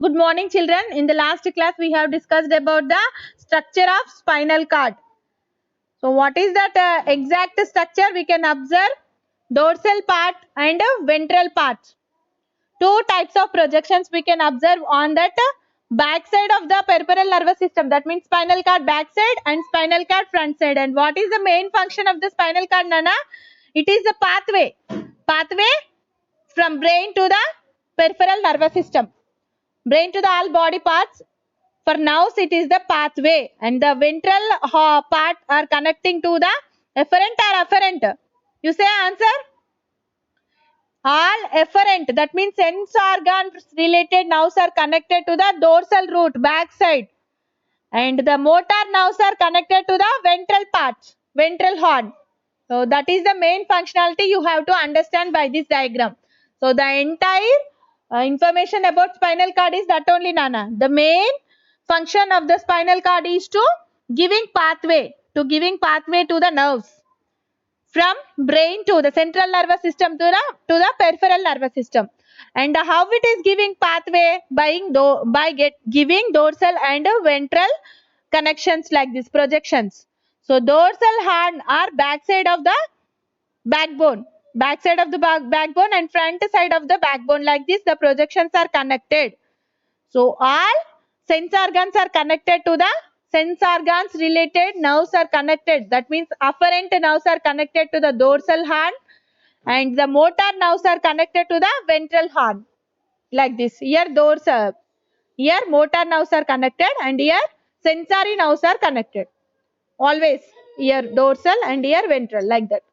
Good morning, children. In the last class, we have discussed about the structure of spinal cord. So, what is that exact structure? We can observe dorsal part and ventral part. Two types of projections we can observe on that back side of the peripheral nervous system. That means spinal cord back side and spinal cord front side. And what is the main function of the spinal cord, Nana? It is the pathway from brain to the peripheral nervous system. Brain to the all body parts. For nerves, it is the pathway, and the ventral part are connecting to the efferent or afferent. You say answer? All efferent. That means sense organs related nerves are connected to the dorsal root, back side, and the motor nerves are connected to the ventral part, ventral horn. So that is the main functionality you have to understand by this diagram. So the entire information about spinal cord is that only, Nana. The main function of the spinal cord is to giving pathway to the nerves from brain to the central nervous system to the peripheral nervous system. And how it is giving pathway? By giving dorsal and ventral connections like this, projections. So dorsal horn are backside of the backbone, backbone and front side of the backbone, like this the projections are connected. So all sense organs are connected to the sense organs related nerves are connected. That means afferent nerves are connected to the dorsal horn and the motor nerves are connected to the ventral horn, like this. Here motor nerves are connected and here sensory nerves are connected. Always here dorsal and here ventral, like that.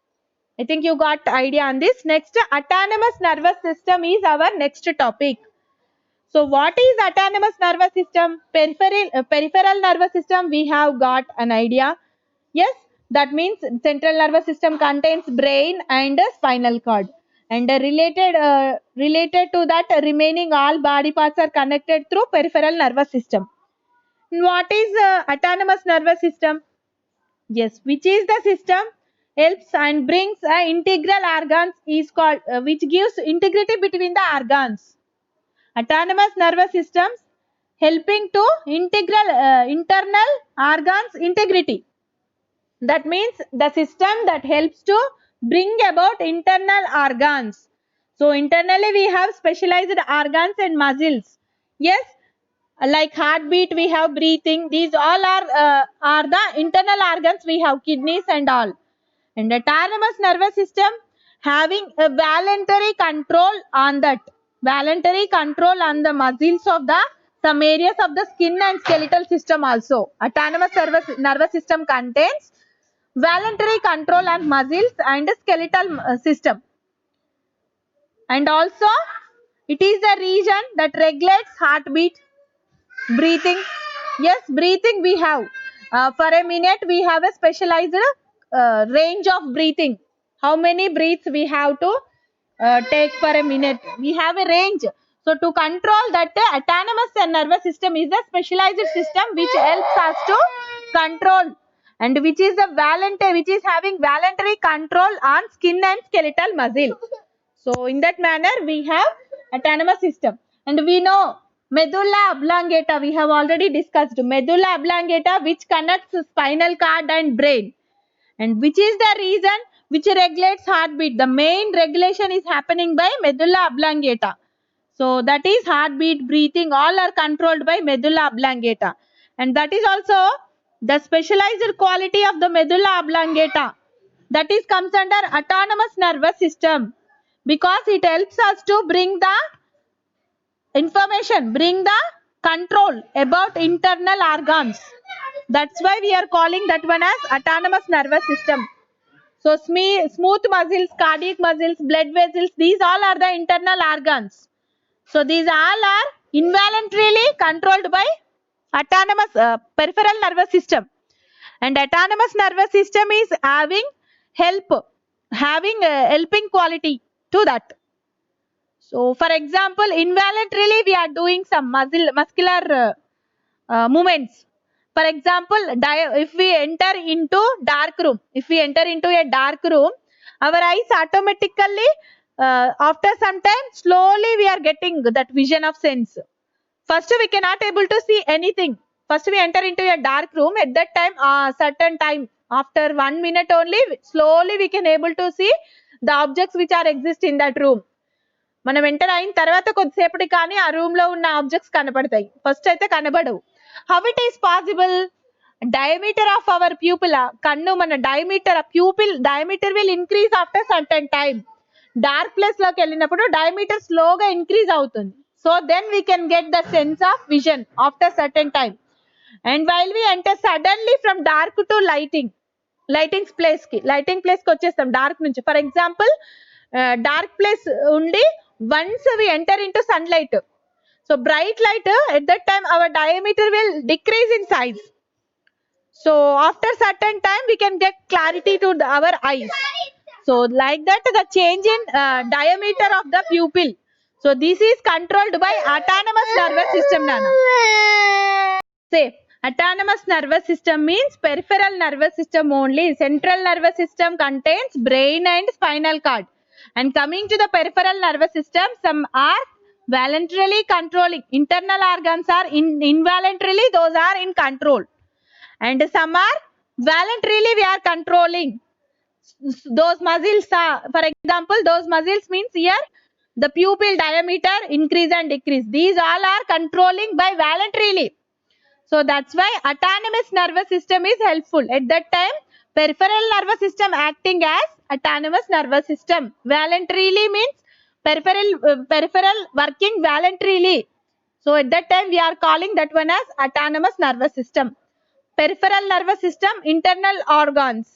I think you got idea on this. Next, autonomous nervous system is our next topic. So what is autonomous nervous system? Peripheral nervous system, we have got an idea. Yes, that means central nervous system contains brain and spinal cord. And related to that, remaining all body parts are connected through peripheral nervous system. What is autonomous nervous system? Yes, which is the system helps and brings integral organs is called which gives integrity between the organs. Autonomous nervous systems helping to internal organs integrity. That means the system that helps to bring about internal organs. So internally we have specialized organs and muscles. Yes, like heartbeat, we have breathing. These all are the internal organs. We have kidneys and all. And autonomous nervous system having a voluntary control on that. Voluntary control on the muscles of the some areas of the skin and skeletal system also. Autonomous nervous system contains voluntary control on muscles and skeletal system. And also it is the region that regulates heartbeat, breathing. Yes, breathing we have. For a minute we have a specialized range of breathing. How many breaths we have to take for a minute? We have a range. So to control that, autonomous nervous system is a specialized system which helps us to control, and which is having voluntary control on skin and skeletal muscle. So in that manner we have autonomous system. And we know medulla oblongata, we have already discussed medulla oblongata, which connects spinal cord and brain, and which is the reason which regulates heartbeat. The main regulation is happening by medulla oblongata. So that is heartbeat, breathing, all are controlled by medulla oblongata. And that is also the specialized quality of the medulla oblongata. That is comes under autonomous nervous system, because it helps us to bring the information, bring the control about internal organs. That's why we are calling that one as autonomous nervous system. So smooth muscles, cardiac muscles, blood vessels, these all are the internal organs. So these all are involuntarily controlled by autonomous peripheral nervous system. And autonomous nervous system is having helping quality to that. So for example, involuntarily we are doing some muscular movements. For example, if we enter into a dark room, our eyes automatically after some time slowly we are getting that vision of sense. First we cannot able to see anything. First we enter into a dark room. At that time, certain time, after 1 minute only, slowly we can able to see the objects which are exist in that room. మనం enter అయిన తర్వాత కొద్దిసేపటి కానీ ఆ room లో ఉన్న objects కనబడతాయి. First అయితే కనబడవు. How it is possible? Diameter of our pupil, కన్ను మన diameter, pupil diameter will increase after certain time. Dark place లోకి వెళ్ళినప్పుడు డయామీటర్ స్లోగా ఇంక్రీజ్ అవుతుంది. So then we can get the sense of vision after certain time. And while we enter suddenly from dark to lighting place కి వచ్చేస్తాం dark నుంచి. For example dark place ఉండి once we enter into sunlight, so bright light, at that time our diameter will decrease in size. So after certain time we can get clarity to our eyes. So like that, the change in diameter of the pupil. So this is controlled by autonomous nervous system. Nana, say autonomous nervous system means peripheral nervous system only. Central nervous system contains brain and spinal cord. And coming to the peripheral nervous system, some are voluntarily controlling. Internal organs are involuntarily, those are in control. And some are voluntarily, we are controlling. Those muscles are, for example, those muscles means here the pupil diameter increase and decrease. These all are controlling by voluntarily. So that's why autonomous nervous system is helpful. At that time, peripheral nervous system acting as autonomous nervous system. Voluntarily means peripheral working voluntarily. So at that time we are calling that one as autonomous nervous system. Peripheral nervous system, internal organs.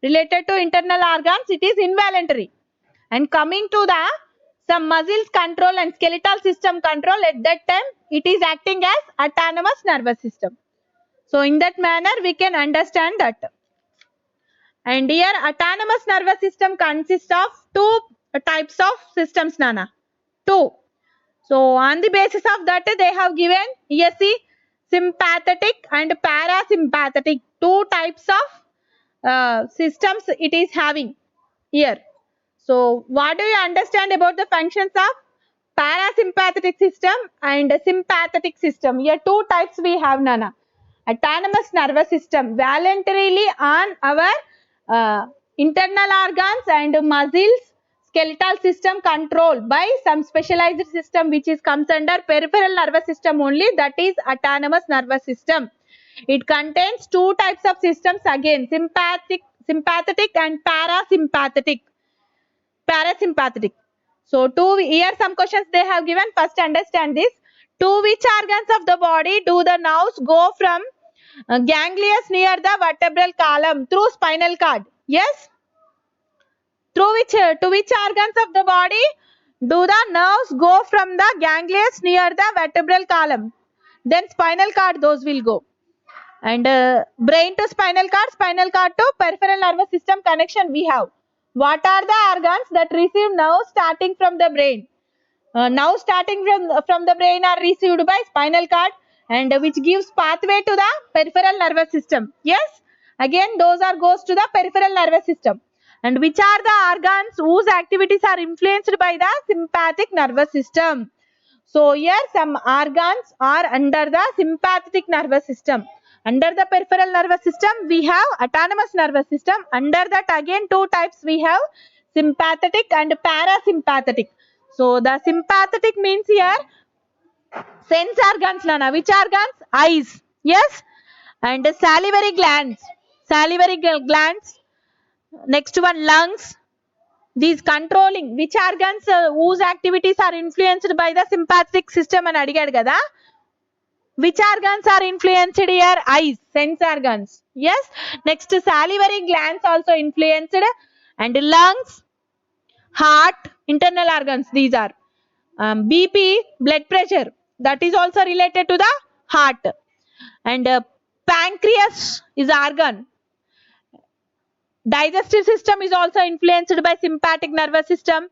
Related to internal organs, it is involuntary. And coming to the some muscles control and skeletal system control, at that time it is acting as autonomous nervous system. So in that manner we can understand that. And here autonomous nervous system consists of two types of systems, Nana. Two. So on the basis of that they have given, yes, see, sympathetic and parasympathetic. Two types of systems it is having here. So what do you understand about the functions of parasympathetic system and sympathetic system? Here two types we have, Nana. Autonomous nervous system voluntarily on our internal organs and muscles, skeletal system controlled by some specialized system which is comes under peripheral nervous system only, that is autonomous nervous system. It contains two types of systems again, sympathetic and parasympathetic. So here some questions they have given. First understand this. To which organs of the body do the nerves go from ganglions near the vertebral column through spinal cord? Yes, to which organs of the body do the nerves go from the ganglions near the vertebral column? Then spinal cord, those will go. And brain to spinal cord to peripheral nervous system connection we have. What are the organs that receive nerves starting from the brain? Nerves starting from the brain are received by spinal cord, and which gives pathway to the peripheral nervous system. Yes, again those are goes to the peripheral nervous system. And which are the organs whose activities are influenced by the sympathetic nervous system? So here some organs are under the sympathetic nervous system. Under the peripheral nervous system we have autonomous nervous system. Under that again two types we have, sympathetic and parasympathetic. So the sympathetic means here sense organs, Nana. Which organs? Eyes. Yes. And salivary glands. Next one, lungs. These controlling. Which organs whose activities are influenced by the sympathetic system and adigadu kada. Which organs are influenced here? Eyes, sense organs. Yes. Next, salivary glands also influenced, and lungs, heart, internal organs. These are BP, blood pressure, that is also related to the heart. And pancreas is organ. Digestive system is also influenced by sympathetic nervous system.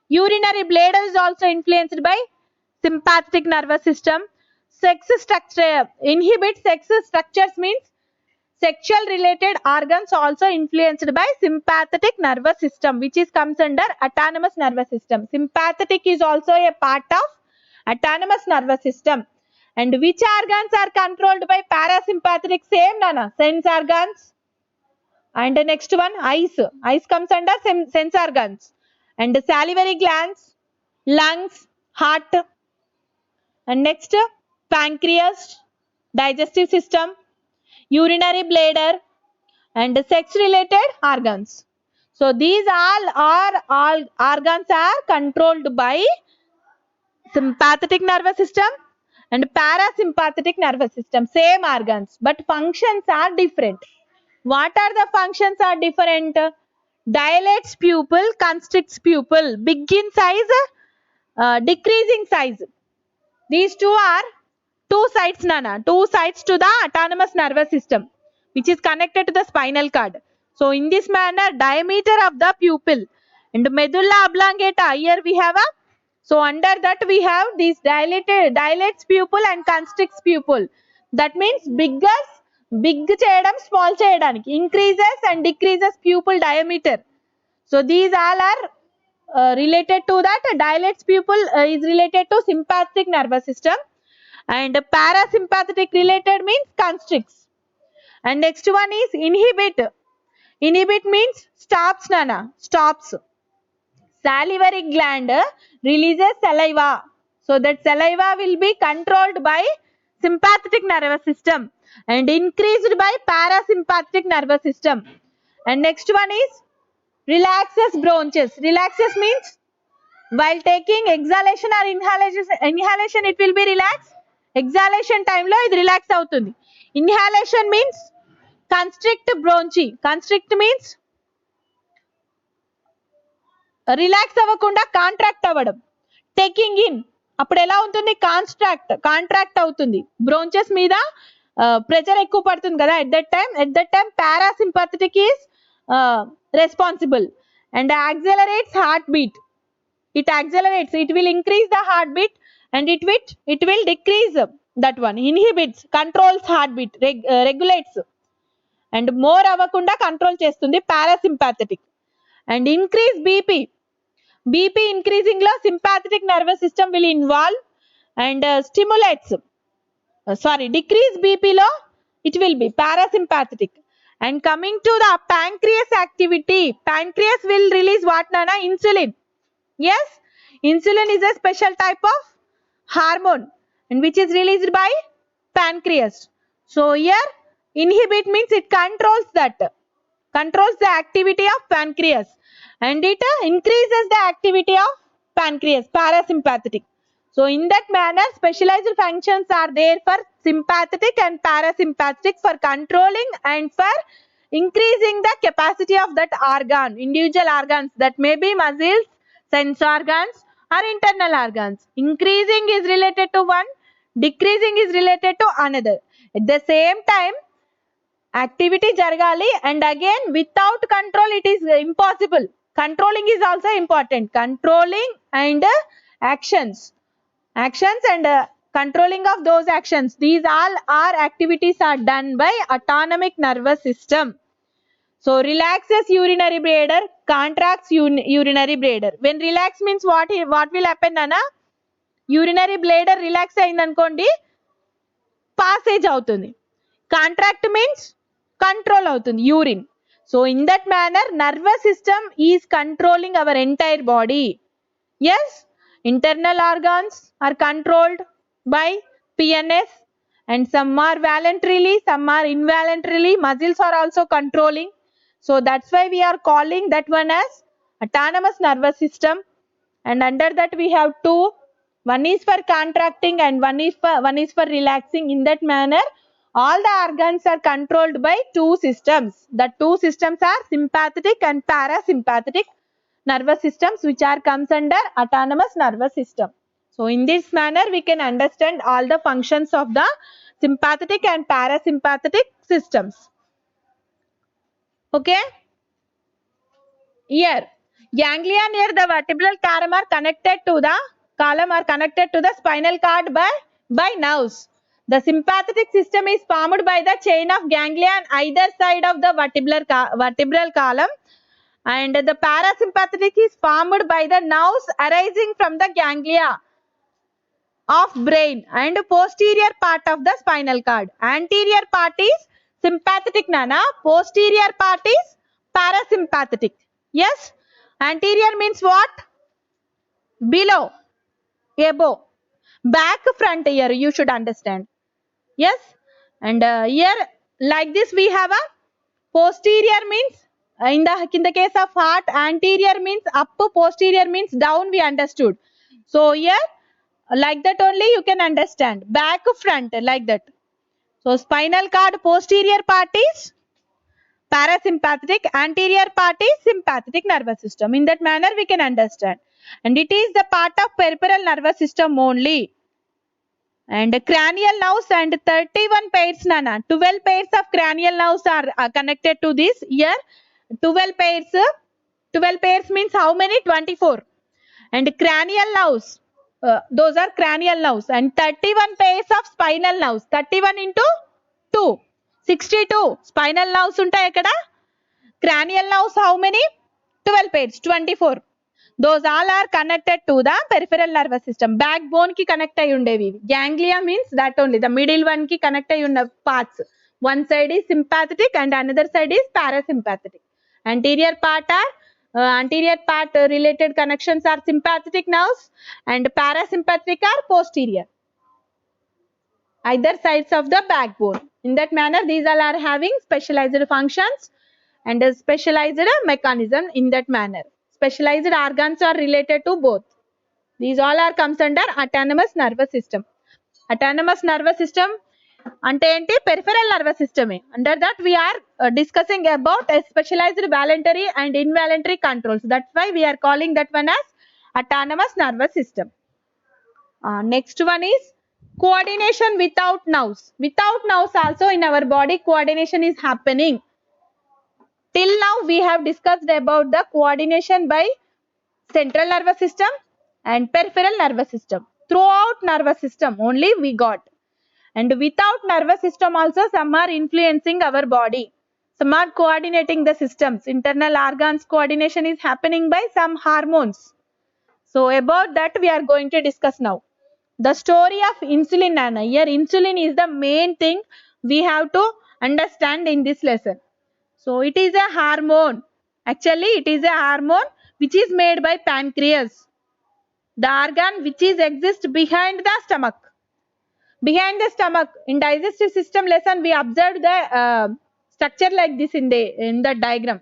Urinary bladder is also influenced by sympathetic nervous system. Sex structure, inhibit sex structures means sexual related organs also influenced by sympathetic nervous system, which is comes under autonomous nervous system. Sympathetic is also a part of autonomous nervous system. And which organs are controlled by parasympathetic? Same Nana, sense organs. And the next one, eyes. Eyes comes under sense organs. And the salivary glands, lungs, heart. And next, pancreas, digestive system, urinary bladder, and sex related organs. So these all organs are controlled by sympathetic nervous system and parasympathetic nervous system, same organs, but functions are different. What are the functions are different? Dilates pupil, constricts pupil, big in size, decreasing size. These two are two sides, Nana, two sides to the autonomous nervous system, which is connected to the spinal cord. So in this manner, diameter of the pupil and medulla oblongata, here we have a, so under that we have these dilates pupil and constricts pupil. That means big చేయడం small చేయడానికి, increases and decreases pupil diameter. So these all are related to that. Dilates pupil is related to sympathetic nervous system, and parasympathetic related means constricts. And next one is inhibit. Inhibit means stops, Nana, stops. Salivary gland releases saliva. So that saliva will be controlled by sympathetic nervous system and increased by parasympathetic nervous system. And next one is relaxes bronchus. Relaxes means while taking exhalation or inhalation it will be relaxed. Exhalation time lo ఇది relax అవుతుంది. Inhalation means constrict bronchi. Constrict means relax అవ్వకుండా contract అవ్వడం. Taking in అప్పుడు ఎలా ఉంటుంది, contract అవుతుంది, బ్రోంచెస్ మీద pressure ఎక్కువ పడుతుంది కదా. At that time parasympathetic is responsible and accelerates heart beat. It accelerates, it will increase the heart beat and it will decrease that one. Inhibits, controls heart beat, regulates and more అవ్వకుండా control చేస్తుంది parasympathetic. And increase BP increasing lo sympathetic nervous system will involve and stimulates, decrease BP lo it will be parasympathetic. And coming to the pancreas activity, pancreas will release what, Nana? Insulin. Yes, insulin is a special type of hormone and which is released by pancreas. So here inhibit means it controls the activity of pancreas and it increases the activity of pancreas, parasympathetic. So in that manner specialized functions are there for sympathetic and parasympathetic for controlling and for increasing the capacity of that organ, individual organs, that may be muscles, sense organs or internal organs. Increasing is related to one, decreasing is related to another. At the same time activity జరగాలి and again without control it is impossible. Controlling is also important. Controlling and actions and controlling of those actions, these all are activities are done by autonomic nervous system. So relaxes urinary bladder, contracts urinary bladder. When relax means what will happen, Nana? Urinary bladder relax అయిందనుకోండి passage అవుతుంది. Contract means control అవుతుంది, urine. So in that manner nervous system is controlling our entire body. Yes, internal organs are controlled by PNS and some are voluntarily, some are involuntarily. Muscles are also controlling. So that's why we are calling that one as autonomous nervous system. And under that we have two, one is for contracting and one is for relaxing. In that manner all the organs are controlled by two systems. The two systems are sympathetic and parasympathetic nervous systems, which are comes under autonomous nervous system. So in this manner we can understand all the functions of the sympathetic and parasympathetic systems. Okay, here ganglia near the vertebral column are connected to the spinal cord by nerves. The sympathetic system is formed by the chain of ganglia on either side of the vertebral column and the parasympathetic is formed by the nerves arising from the ganglia of brain and posterior part of the spinal cord. Anterior part is sympathetic, Nana. Posterior part is parasympathetic. Yes. Anterior means what? Below, above. Back, front ear, you should understand. Yes. And here, like this, we have a posterior means, in the case of heart, anterior means up, posterior means down, we understood. So here, like that only you can understand. Back, front, like that. So spinal cord posterior part is parasympathetic, anterior part is sympathetic nervous system. In that manner we can understand. And it is the part of peripheral nervous system only. And cranial nerves and 31 pairs, Nana. 12 pairs of cranial nerves are connected to this. Here 12 pairs. 12 pairs means how many? 24. And cranial nerves, those are cranial nerves. And 31 pairs of spinal nerves. 31 into 2. 62. Spinal nerves ఉంటాయి ఇక్కడ. Cranial nerves how many? 12 pairs. 24. Those all are connected to the peripheral nervous system. Backbone ki connect ayi undevi. Ganglia means that only. The middle one ki connect ayi unna parts. One side is sympathetic and another side is parasympathetic. Anterior part related connections are sympathetic nerves and parasympathetic are posterior. Either sides of the backbone. In that manner, these all are having specialized functions and a specialized mechanism in that manner. Specialized organs are related to both. These all are comes under autonomous nervous system. Autonomous nervous system ante enti peripheral nervous system. Under that we are discussing about a specialized voluntary and involuntary controls. That's why we are calling that one as autonomous nervous system. Next one is coordination without nerves. Without nerves also in our body coordination is happening. Till now we have discussed about the coordination by central nervous system and peripheral nervous system. Throughout nervous system only we got. And without nervous system also some are influencing our body. Some are coordinating the systems. Internal organs coordination is happening by some hormones. So about that we are going to discuss now. The story of insulin, Nana. Here insulin is the main thing we have to understand in this lesson. So it is a hormone. Actually it is a hormone which is made by pancreas. The organ which is exists behind the stomach. Behind the stomach. In digestive system lesson we observed the structure like this in the diagram.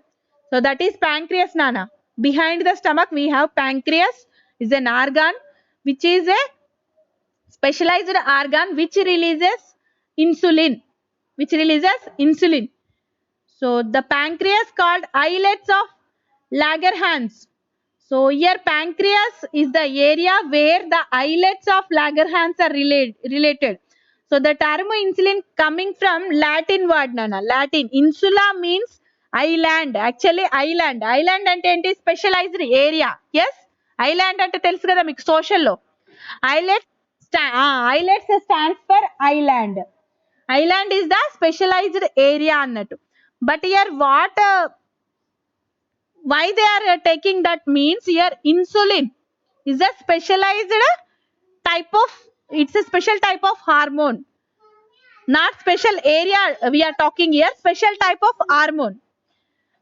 So that is pancreas, Nana. Behind the stomach we have pancreas is an organ which is a specialized organ which releases insulin. So the pancreas called islets of Langerhans. So here pancreas is the area where the islets of Langerhans are related. So the term insulin coming from Latin word, Nana. Latin. Insula means island. Actually island. Island ante enti specialized area. Yes. Island ante telusu kada meeku social lo. Islets stands for island. Island is the specialized area annattu. But here what why they are taking that means here insulin is a specialized type of, it's a special type of hormone. Not special area we are talking here, special type of hormone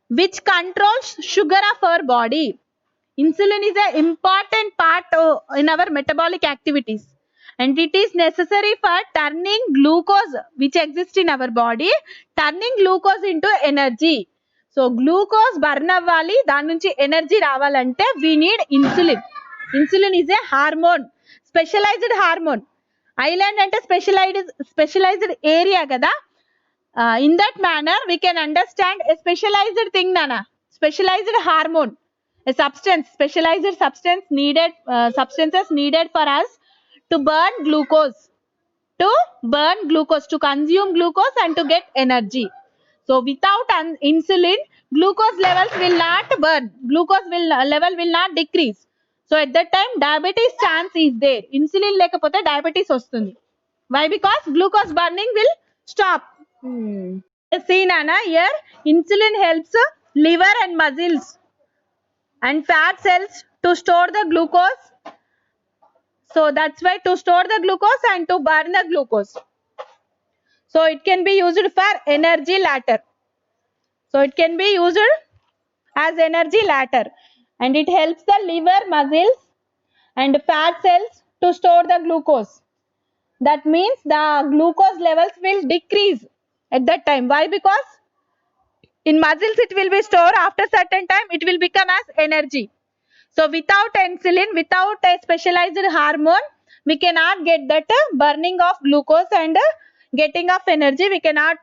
which controls sugar of our body. Insulin is an important part in our metabolic activities. And it is necessary for turning glucose which exists in our body, turning glucose into energy. So glucose burn avvali, దాని నుంచి energy రావాలంటే we need insulin. Insulin is a hormone, specialized hormone. Island అంటే specialized area కదా. In that manner we can understand a specialized thing, Nana. Specialized hormone, a substance, specialized substance needed, substances needed for us to burn glucose, to consume glucose and to get energy. So without insulin, glucose levels will not burn, level will not decrease. So at that time diabetes chance is there. Insulin lekapothe diabetes vastundi. Why? Because glucose burning will stop. See, Nana, here insulin helps liver and muscles and fat cells to store the glucose So that's why to store the glucose and to burn the glucose. So it can be used for energy later. So it can be used as energy later, and it helps the liver, muscles and fat cells to store the glucose. That means the glucose levels will decrease at that time. Why? Because in muscles it will be stored, after certain time it will become as energy. So without insulin, without a specialized hormone, we cannot get that burning of glucose and getting of energy. We cannot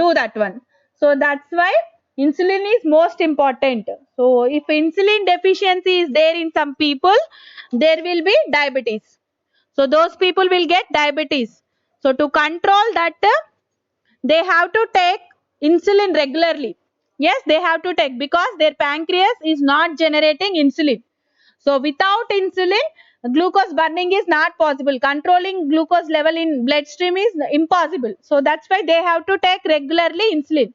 do that one. So that's why insulin is most important. So if insulin deficiency is there in some people, there will be diabetes. So those people will get diabetes. So to control that, they have to take insulin regularly. Yes, they have to take, because their pancreas is not generating insulin. So without insulin, glucose burning is not possible. Controlling glucose level in bloodstream is impossible. So that's why they have to take regularly insulin.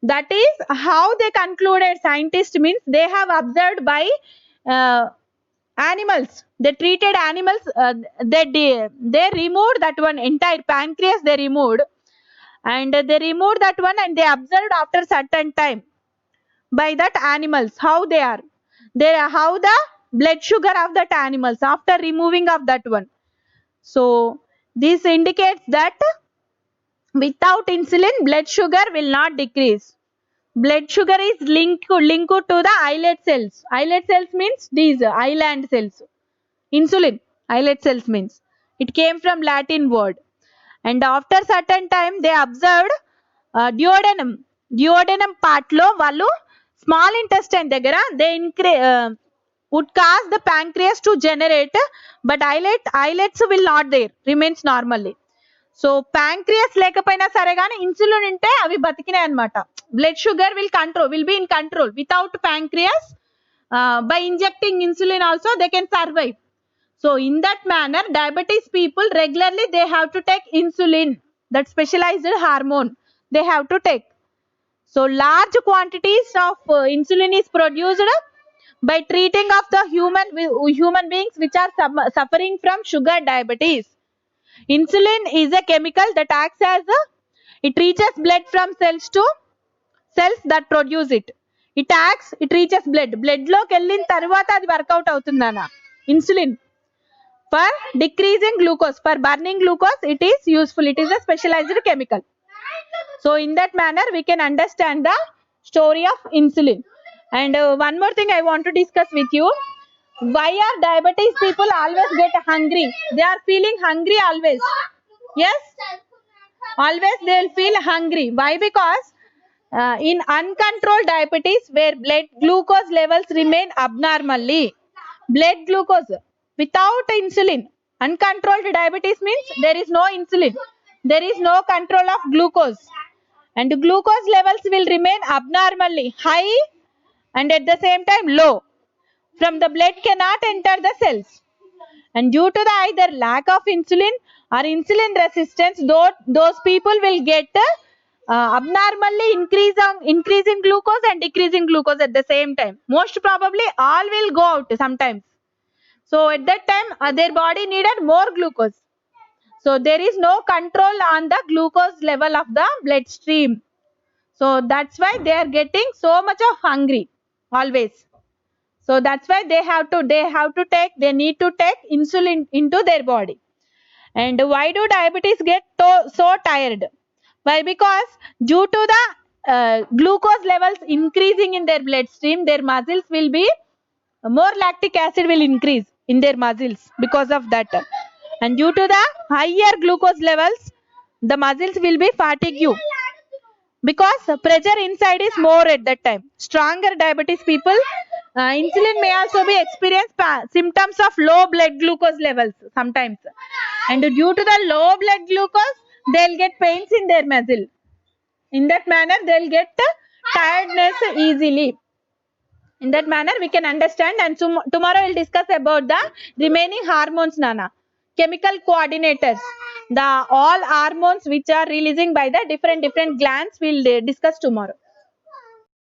That is how they concluded. Scientists means they have observed by uh, animals. They treated animals. They removed that one entire pancreas. They removed, and they removed that one, and they observed after certain time by that animals how they are. How the blood sugar of that animals after removing of that one. So this indicates that without insulin, blood sugar will not decrease. Blood sugar is linked to the islet cells. Islet cells means these island cells. Insulin, islet cells means. It came from Latin word. And after certain time they observed duodenum part lo vallu small intestine దగ్గర they would cause the pancreas to generate, but islets will not there, remains normally. So pancreas లేకపోయినా సరే కానీ insulin ఉంటే అవి బతికినాయి అనమాట. Blood sugar will be in control. Without pancreas, by injecting insulin also they can survive. So in that manner, diabetes people regularly they have to take insulin, that specialized hormone they have to take. So large quantities of insulin is produced by treating of the human beings which are suffering from sugar diabetes. Insulin is a chemical that acts as it reaches blood from cells to cells that produce it. It reaches blood లోకి వెళ్ళిన తర్వాత అది work out అవుతుందన్న insulin. For decreasing glucose, for burning glucose, it is useful. It is a specialized chemical. So in that manner we can understand the story of insulin. And one more thing I want to discuss with you. Why are diabetes people always get hungry? They are feeling hungry always. Yes, always they will feel hungry. Why? Because in uncontrolled diabetes, where blood glucose levels remain abnormally, blood glucose without insulin, uncontrolled diabetes means there is no insulin, there is no control of glucose, and glucose levels will remain abnormally high and at the same time low. From the blood cannot enter the cells, and due to the either lack of insulin or insulin resistance, those people will get abnormally increasing glucose and decreasing glucose at the same time. Most probably all will go out sometimes. So at that time their body needed more glucose. So there is no control on the glucose level of the bloodstream. So that's why they are getting so much of hungry always. So that's why they need to take insulin into their body. And why do diabetes get so tired? Why? Because due to the glucose levels increasing in their bloodstream, their muscles will be more lactic acid will increase in their muscles because of that. And due to the higher glucose levels, the muscles will be fatigue because pressure inside is more at that time. Stronger diabetes people, insulin may also be experience symptoms of low blood glucose levels sometimes, and due to the low blood glucose they'll get pains in their muscle. In that manner they'll get tiredness easily. In that manner we can understand, and tomorrow we'll discuss about the remaining hormones, Nana. Chemical coordinators, the all hormones which are releasing by the different glands, we'll discuss tomorrow.